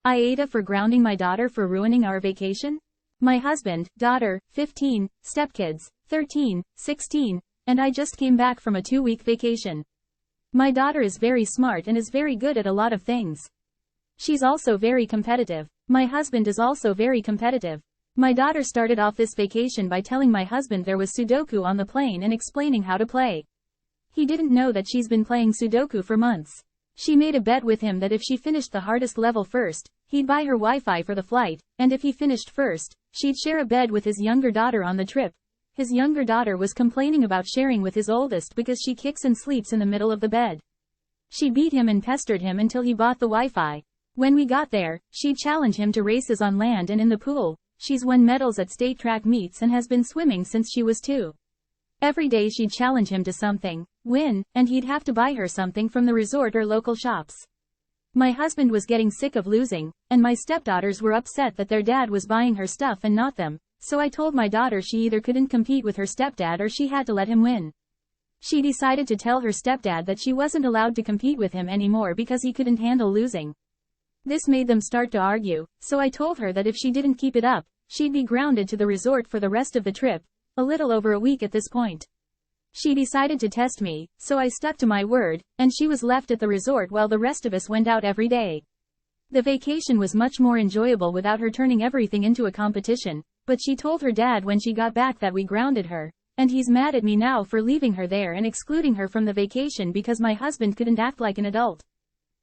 AITA for grounding my daughter for ruining our vacation? My husband, daughter, 15, stepkids, 13, 16, and I just came back from a 2-week vacation. My daughter is very smart and is very good at a lot of things. She's also very competitive. My husband is also very competitive. My daughter started off this vacation by telling my husband there was Sudoku on the plane and explaining how to play. He didn't know that she's been playing Sudoku for months. She made a bet with him that if she finished the hardest level first, he'd buy her Wi-Fi for the flight, and if he finished first, she'd share a bed with his younger daughter on the trip. His younger daughter was complaining about sharing with his oldest because she kicks and sleeps in the middle of the bed. She beat him and pestered him until he bought the Wi-Fi. When we got there, she'd challenge him to races on land and in the pool. She's won medals at state track meets and has been swimming since she was 2. Every day she'd challenge him to something, win, and he'd have to buy her something from the resort or local shops. My husband was getting sick of losing, and my stepdaughters were upset that their dad was buying her stuff and not them, so I told my daughter she either couldn't compete with her stepdad or she had to let him win. She decided to tell her stepdad that she wasn't allowed to compete with him anymore because he couldn't handle losing. This made them start to argue, so I told her that if she didn't keep it up, she'd be grounded to the resort for the rest of the trip, a little over a week at this point. She decided to test me, so I stuck to my word, and she was left at the resort while the rest of us went out every day. The vacation was much more enjoyable without her turning everything into a competition, but she told her dad when she got back that we grounded her, and he's mad at me now for leaving her there and excluding her from the vacation because my husband couldn't act like an adult.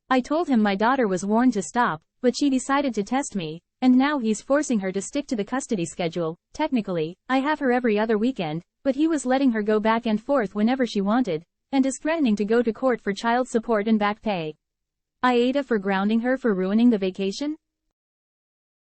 I told him my daughter was warned to stop, but she decided to test me, and now he's forcing her to stick to the custody schedule. Technically, I have her every other weekend, but he was letting her go back and forth whenever she wanted, and is threatening to go to court for child support and back pay. AITA for grounding her for ruining the vacation?